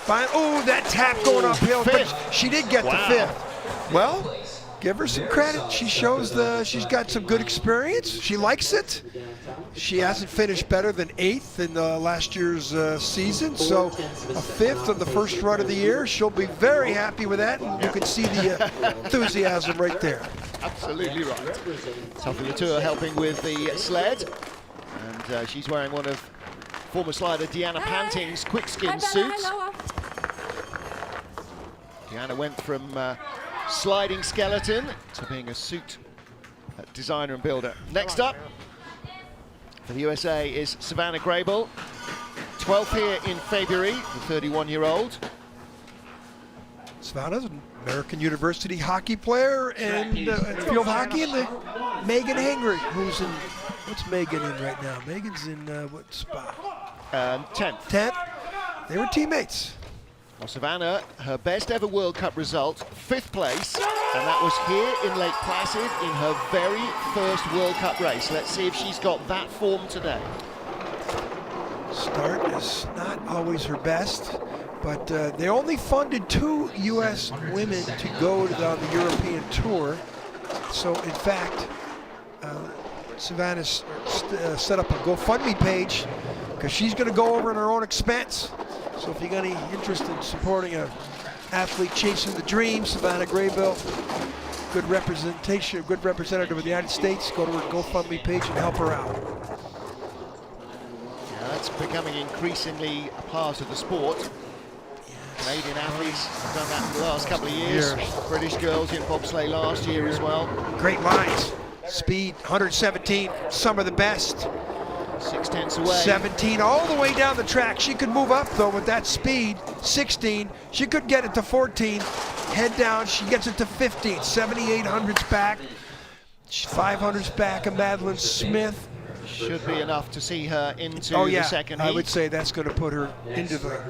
Oh, that tap going uphill. But she did get to 5th. Well, give her some credit. She shows she's got some good experience. She likes it. She hasn't finished better than 8th in last year's season. So a 5th on the first run of the year. She'll be very happy with that. And you can see the enthusiasm right there. Absolutely right. Tuffy Latour helping with the sled. And she's wearing one of former slider Deanna Panting's quickskin suits. Deanna went from sliding skeleton to being a suit designer and builder. Next up for the USA is Savannah Grable, 12th here in February, the 31-year-old. Savannah's an American University hockey player and field hockey, and the Megan Henry, who's in, what's Megan in right now? Megan's in what spot? 10th. 10th. They were teammates. Well, Savannah, her best ever World Cup result, 5th place, and that was here in Lake Placid in her very first World Cup race. Let's see if she's got that form today. Start is not always her best, but they only funded 2 U.S. women to go on the European tour. So, in fact, Savannah's set up a GoFundMe page because she's going to go over at her own expense. So if you got any interest in supporting an athlete chasing the dream, Savannah Grable, good representation, good representative of the United States, go to her GoFundMe page and help her out. Yeah, that's becoming increasingly a part of the sport. Canadian athletes have done that in the last couple of years. British girls in bobsleigh last year as well. Great lines. Speed, 117, some of the best. 6/10 away. 17 all the way down the track. She could move up though with that speed. 16, she could get it to 14. Head down, she gets it to 15. 7800's back. 500's back of Madeline Smith. Should be enough to see her into the second heat. I would say that's going to put her into the...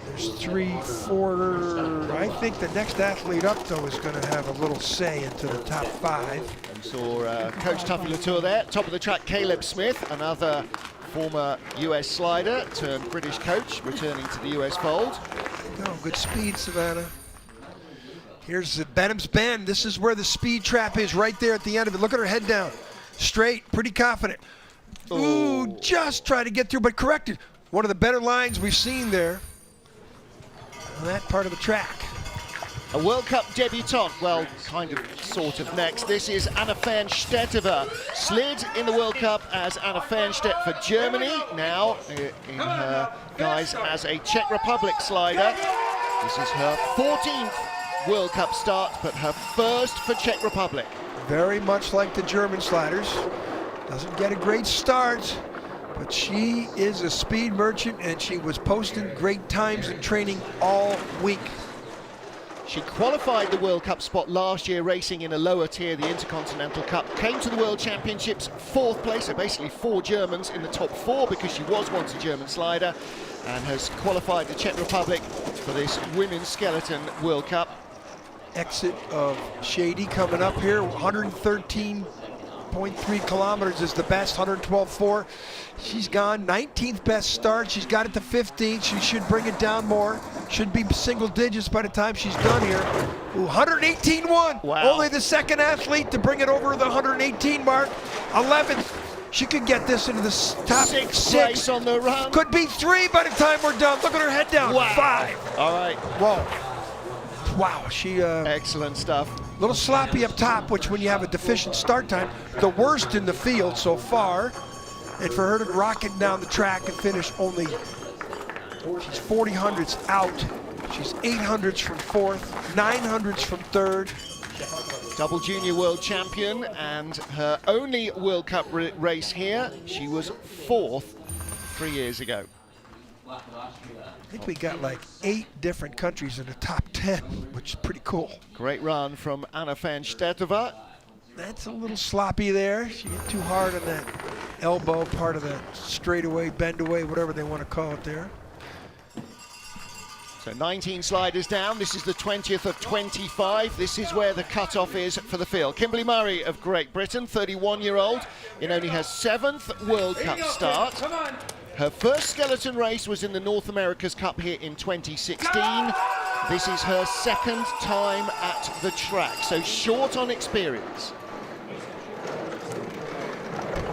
There's 3, 4... I think the next athlete up, though, is going to have a little say into the top 5. We saw Coach Tuffy Latour there. Top of the track, Caleb Smith, another former US slider turned British coach, returning to the US fold. There you go. Good speed, Savannah. Here's the Benham's Bend. This is where the speed trap is, right there at the end of it. Look at her head down. Straight, pretty confident. Ooh, just try to get through, but corrected. One of the better lines we've seen there on that part of the track. A World Cup debutant, well, kind of, sort of next. This is Anna Fernstettova. Slid in the World Cup as Anna Fernstedt for Germany. Now in her guise as a Czech Republic slider. This is her 14th World Cup start, but her first for Czech Republic. Very much like the German sliders. Doesn't get a great start, but she is a speed merchant, and she was posting great times in training all week. She qualified the World Cup spot last year, racing in a lower tier, the Intercontinental Cup. Came to the World Championships 4th place, so basically 4 Germans in the top 4 because she was once a German slider, and has qualified the Czech Republic for this Women's Skeleton World Cup. Exit of Shady coming up here. 113.3 kilometers is the best, 112.4. She's gone 19th best start. She's got it to 15th. She should bring it down more. Should be single digits by the time she's done here. 118.1. Wow. Only the second athlete to bring it over the 118 mark. 11th. She could get this into the top 6th place on the run. Could be 3 by the time we're done. Look at her head down. Wow. 5. All right. Whoa. Wow, she excellent stuff. a little sloppy up top, which when you have a deficient start time, the worst in the field so far. And for her to rocket down the track and finish only, she's 40 hundredths out. She's 8 hundredths from 4th, 9 hundredths from 3rd. Double junior world champion, and her only World Cup race here, she was 4th 3 years ago. I think we got like 8 different countries in the top 10, which is pretty cool. Great run from Anna Fernstettova. That's a little sloppy there. She hit too hard on that elbow part of that straightaway, bend away, whatever they want to call it there. So 19 sliders down. This is the 20th of 25. This is where the cutoff is for the field. Kimberly Murray of Great Britain, 31-year-old, in only her 7th World Cup start. Her first skeleton race was in the North America's Cup here in 2016. This is her 2nd time at the track, so short on experience.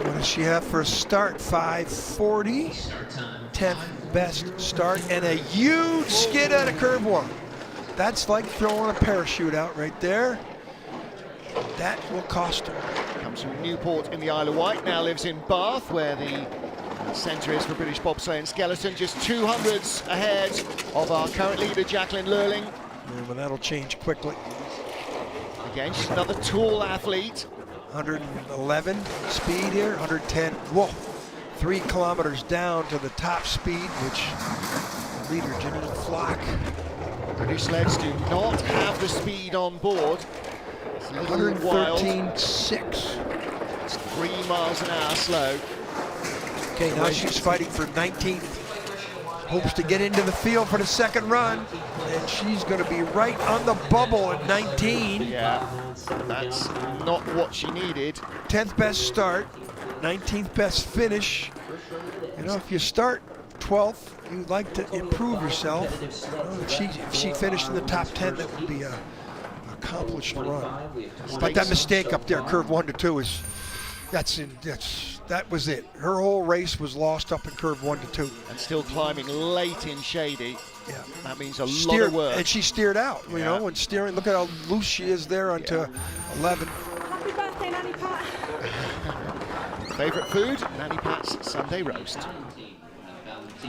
What does she have for a start? 5:40. 10th best start, and a huge skid out of curve 1. That's like throwing a parachute out right there. That will cost her. Comes from Newport in the Isle of Wight, now lives in Bath, where the centre is for British bobsleigh and skeleton. Just 200ths ahead of our current leader, Jacqueline Lölling. Yeah, but that'll change quickly. Again, she's another tall athlete. 111 speed here, 110. Whoa, 3 kilometers down to the top speed, which the leader, Janine Flock. British sleds do not have the speed on board. It's a little wild. 113.6. It's 3 miles an hour slow. Okay, now she's fighting for 19th. Hopes to get into the field for the 2nd run, and she's going to be right on the bubble at 19. Yeah, that's not what she needed. 10th best start, 19th best finish. You know, if you start 12th, you'd like to improve yourself. If she finished in the top 10, that would be an accomplished run. But that mistake up there, curve 1 to 2, is that was it. Her whole race was lost up in curve 1 to 2. And still climbing late in Shady. Yeah, that means a lot of work. And she steered out, you know, and steering. Look at how loose she is there onto 11. Happy birthday, Nanny Pat. Favourite food? Nanny Pat's Sunday roast.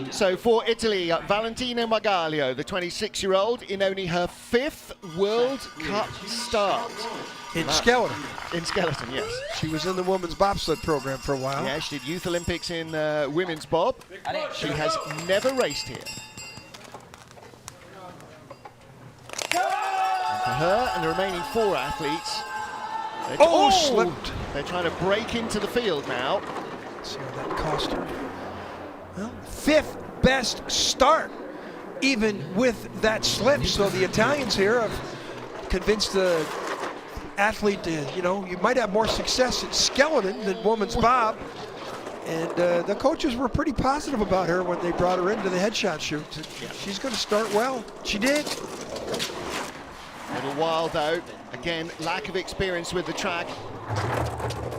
So for Italy, Valentina Magalio, the 26-year-old, in only her 5th World Cup start. In skeleton. In skeleton, yes. She was in the women's bobsled program for a while. Yeah, she did Youth Olympics in women's bob. She has never raced here. And for her and the remaining 4 athletes, slipped. They're trying to break into the field now. Let's see how that cost her. Well, 5th best start, even with that slip. So the Italians here have convinced the athlete to, you know, you might have more success at skeleton than women's bob. And the coaches were pretty positive about her when they brought her into the headshot shoot. She's going to start well. She did. A little while though. Again, lack of experience with the track.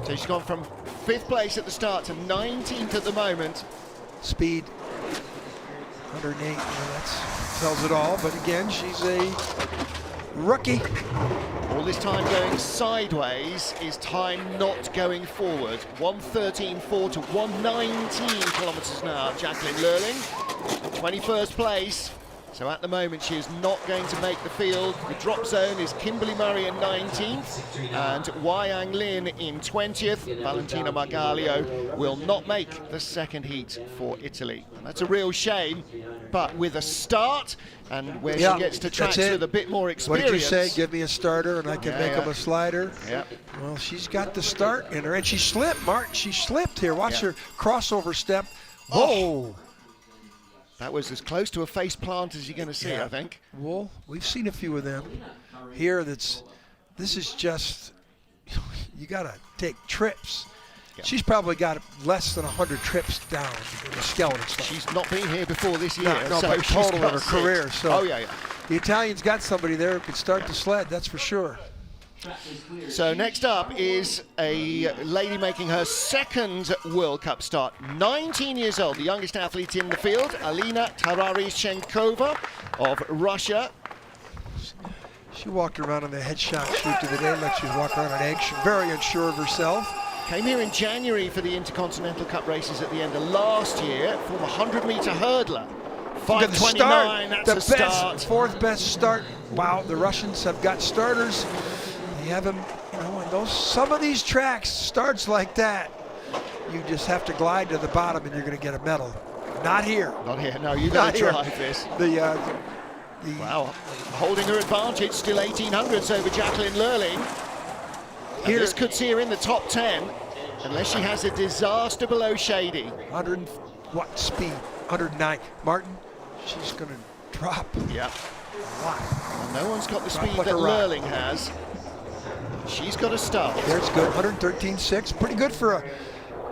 So she's gone from 5th place at the start to 19th at the moment. Speed 108, that tells it all. But again, she's a rookie. All this time going sideways is time not going forward. 113.4 to 119 kilometers an hour. Jacqueline Lölling, 21st place. So at the moment she is not going to make the field. The drop zone is Kimberly Murray in 19th and Wai-Yang Lin in 20th. Valentina Margalio will not make the second heat for Italy. And that's a real shame, but with a start and where she gets to tracks with a bit more experience. What did you say? Give me a starter and I can make him a slider. Yeah. Well, she's got the start in her, and she slipped, Martin. She slipped here. Watch her crossover step. Whoa. Oh. That was as close to a face plant as you're going to see, I think. Well, we've seen a few of them here. This is just, you got to take trips. Yeah. She's probably got less than 100 trips down in the skeleton stuff. She's not been here before this year. No, so but total in her career. So oh, yeah. The Italians got somebody there who could start the sled, that's for sure. So next up is a lady making her second World Cup start. 19 years old, the youngest athlete in the field, Elena Nikitina of Russia. She walked around on the headshot shoot to the day like she was walking around on eggs. She's very unsure of herself. Came here in January for the Intercontinental Cup races at the end of last year, former 100-meter hurdler. 5:29, that's a start. Fourth best start. Wow, the Russians have got starters. They have them, and some of these tracks, starts like that, you just have to glide to the bottom and you're going to get a medal. Not here. Not here, no, you got to drive this. Wow, holding her advantage, still 1800s over Jacqueline Lölling. Here, this could see her in the top 10, unless she has a disaster below Shady. 100, what speed? 109. Martin, she's going to drop. Yeah. Wow. No one's got the speed that Lölling has. She's got to start. There's good, 113.6. Pretty good for a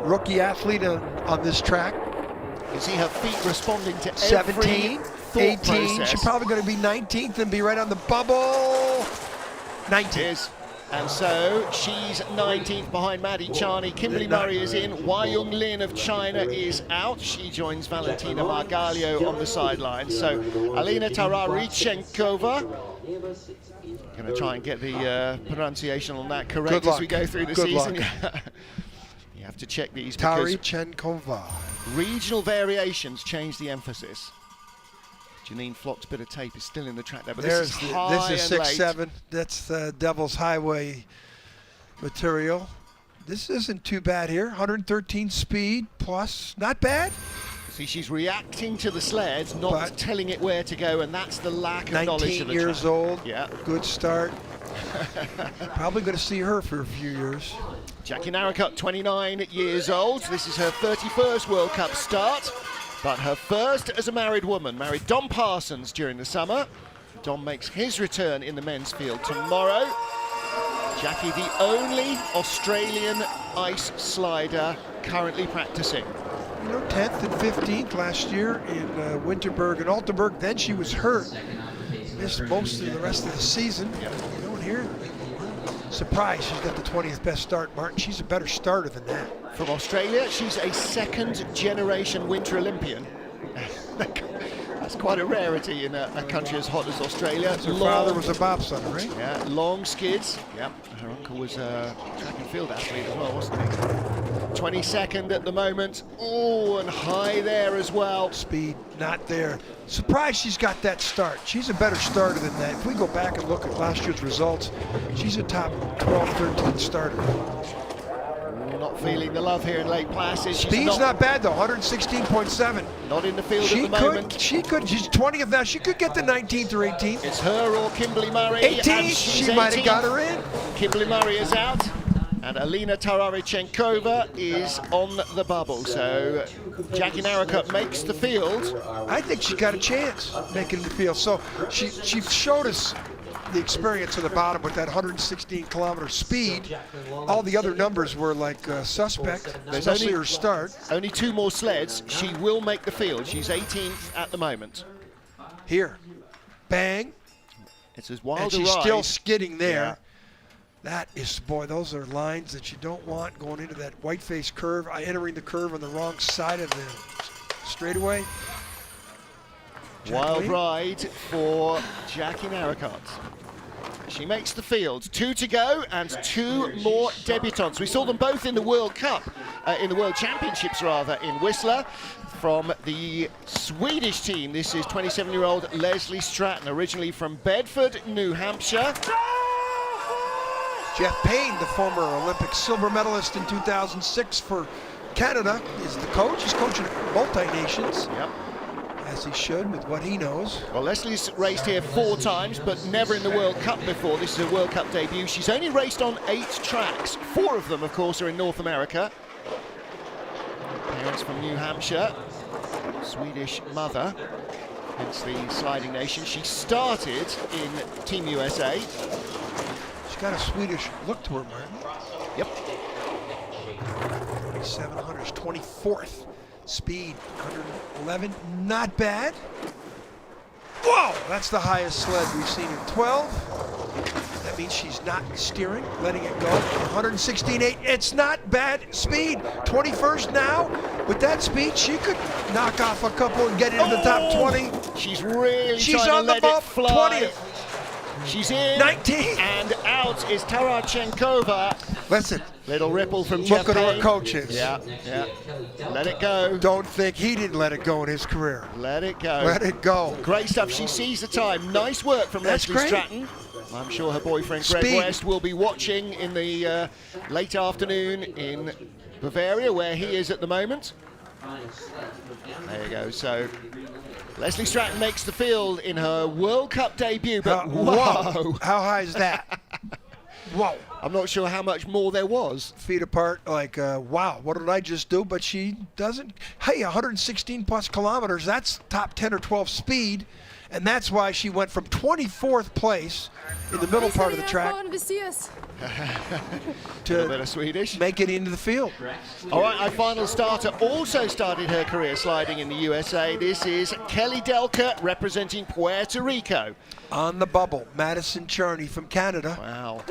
rookie athlete on this track. You can see her feet responding to 17, 18. Process. She's probably going to be 19th and be right on the bubble. 19. And so she's 19th behind Maddie Charney. Kimberly Murray is in. Wai-Yang Lin of China is out. She joins Valentina Margalio on the sidelines. So Elena Tararichenkova. Going to try and get the pronunciation on that correct as we go through the season. You have to check these because Tarichenkova. Regional variations change the emphasis. Janine Flock's bit of tape is still in the track there, but this is high. This is 6'7". That's the Devil's Highway material. This isn't too bad here. 113 speed plus, not bad. See, she's reacting to the sleds, not telling it where to go, and that's the lack of knowledge of the 19 years track. old. Yeah. Good start. Probably going to see her for a few years. Jackie Narracott, 29 years old. This is her 31st World Cup start, but her first as a married woman. Married Dom Parsons during the summer. Dom makes his return in the men's field tomorrow. Jackie, the only Australian ice slider currently practicing. 10th and 15th last year in Winterberg and Altenburg. Then she was hurt. Missed most of the rest of the season. Yeah. And here, surprised she's got the 20th best start, Martin. She's a better starter than that. From Australia, she's a second-generation Winter Olympian. That's quite a rarity in a country as hot as Australia. Her father was a bobsledder, right? Yeah, long skids. Yeah, her uncle was a track and field athlete as well, wasn't he? 22nd at the moment. Oh, and high there as well. Speed not there. Surprised she's got that start. She's a better starter than that. If we go back and look at last year's results, she's a top 12, 13 starter. Not feeling the love here in Lake Placid. Speed's not bad though, 116.7. Not in the field at the moment. She's 20th now. She could get the 19th or 18th. It's her or Kimberly Murray. 18th, she might have got her in. Kimberly Murray is out. And Elena Tararichenkova is on the bubble. So Jackie Narracott makes the field. I think she got a chance making the field. So she showed us the experience at the bottom with that 116-kilometer speed. All the other numbers were like suspect, especially her start. Only 2 more sleds. She will make the field. She's 18th at the moment. Here, bang. It's as wild and a she's ride. Still skidding there. Yeah. That is, boy, those are lines that you don't want going into that white face curve, entering the curve on the wrong side of the straightaway. Wild ride for Jackie Narracott. She makes the field. 2 to go and 2 more debutants. We saw them both in the World Cup, in the World Championships rather, in Whistler. From the Swedish team, this is 27-year-old Leslie Stratton, originally from Bedford, New Hampshire. Jeff Payne, the former Olympic silver medalist in 2006 for Canada, is the coach. He's coaching multi-nations. Yep. As he should, with what he knows. Well, Leslie's raced here 4 times, but never in the World Cup before. This is a World Cup debut. She's only raced on 8 tracks. 4 of them, of course, are in North America. Parents from New Hampshire, Swedish mother, hence the sliding nation. She started in Team USA. She's got a Swedish look to her, Martin. Yep. 700's 24th. Speed 111, not bad. Whoa, that's the highest sled we've seen in 12. That means she's not steering, letting it go. 116.8, it's not bad speed. 21st now. With that speed, she could knock off a couple and get into the top 20. She's really She's trying on to the let bump, it fly. 20th. She's in 19. And out is Tarachenkova. Listen, Little ripple from Jeff look at our Payne. coaches. Yeah. Let it go. Don't think he didn't let it go in his career. Let it go. Let it go. Great stuff. She sees the time. Nice work from That's Leslie great. Stratton. I'm sure her boyfriend Greg Speed. West will be watching in the late afternoon in Bavaria, where he is at the moment. There you go. So Leslie Stratton makes the field in her World Cup debut. But whoa! How high is that? Whoa. I'm not sure how much more there was. Feet apart, like, wow, what did I just do? But she doesn't. Hey, 116 plus kilometers, that's top 10 or 12 speed. And that's why she went from 24th place in the middle part of the track Viesturs. A little bit of Swedish. make it into the field. All right, our final starter also started her career sliding in the USA. This is Kelly Delker representing Puerto Rico. On the bubble, Madison Charney from Canada. Wow.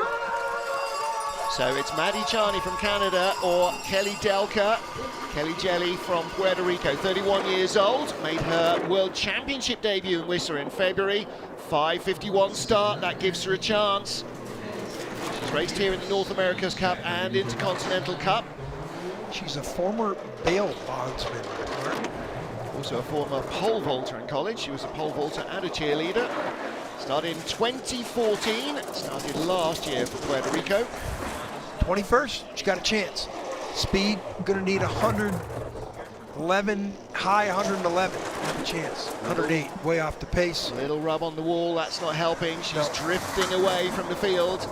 So it's Maddie Charney from Canada or Kelly Delker. Kelly Jelly from Puerto Rico, 31 years old, made her World Championship debut in Whistler in February. 5:51 start, that gives her a chance. She's raced here in the North America's Cup and Intercontinental Cup. She's a former bail bondsman. Also a former pole vaulter in college. She was a pole vaulter and a cheerleader. Started in 2014, started last year for Puerto Rico. 21st, she got a chance. Speed, gonna need 111, high 111, have a chance. 108, way off the pace. Little rub on the wall, that's not helping. She's No. drifting away from the field.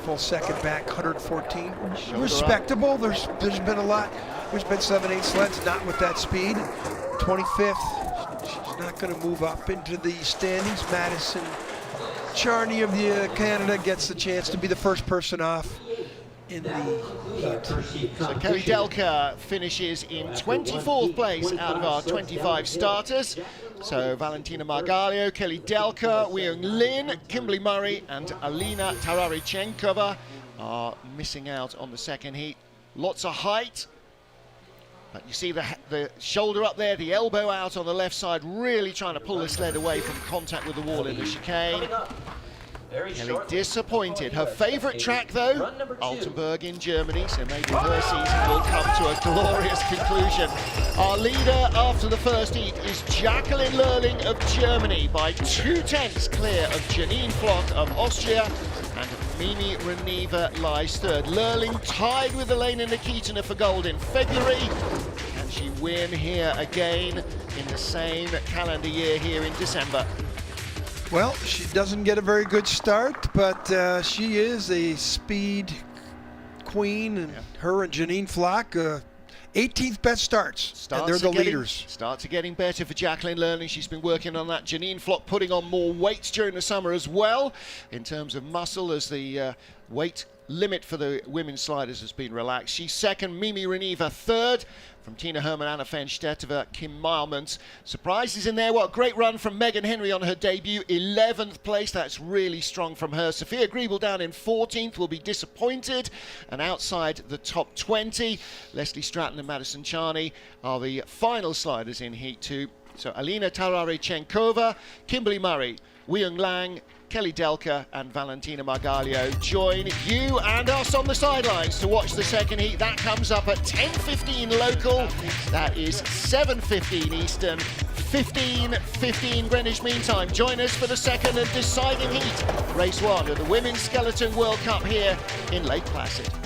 Full second back, 114. Shoulder Respectable, there's been a lot. There's been 7-8 sleds, not with that speed. 25th, she's not gonna move up into the standings. Madison Charney of the Canada gets the chance to be the first person off in the heat. So Kelly Delker finishes in 24th place out of our 25 starters. So Valentina Margalio, Kelly Delker, Weung Lin, Kimberly Murray and Elena Tarachenkova are missing out on the second heat. Lots of height. But you see the shoulder up there, the elbow out on the left side, really trying to pull the sled away from contact with the wall in the chicane. Kelly disappointed. Her favourite track, though, Altenburg in Germany, so maybe her season will come to a glorious conclusion. Our leader after the first heat is Jacqueline Lölling of Germany by 2/10 clear of Janine Flock of Austria and Mimi Reneva lies third. Lölling tied with Elena Nikitina for gold in February. Can she win here again in the same calendar year here in December? Well, she doesn't get a very good start, but she is a speed queen, and her and Janine Flock, 18th best starts, and they're the leaders. Starts are getting better for Jacqueline Lölling. She's been working on that. Janine Flock putting on more weight during the summer as well, in terms of muscle, as the weight limit for the women's sliders has been relaxed. She's second, Mimi Reneva third. From Tina Hermann, Anna Fenstetteva, Kim Marmont. Surprises in there. What a great run from Megan Henry on her debut. 11th place. That's really strong from her. Sophia Griebel down in 14th. Will be disappointed. And outside the top 20, Leslie Stratton and Madison Charney are the final sliders in Heat 2. So Alina Tararechenkova, Kimberly Murray, Weiyang Lang, Kelly Delka and Valentina Margalio join you and us on the sidelines to watch the second heat. That comes up at 10:15 local. That is 7:15 Eastern, 15:15 Greenwich Mean Time. Join us for the second and deciding heat, race 1 of the Women's Skeleton World Cup here in Lake Placid.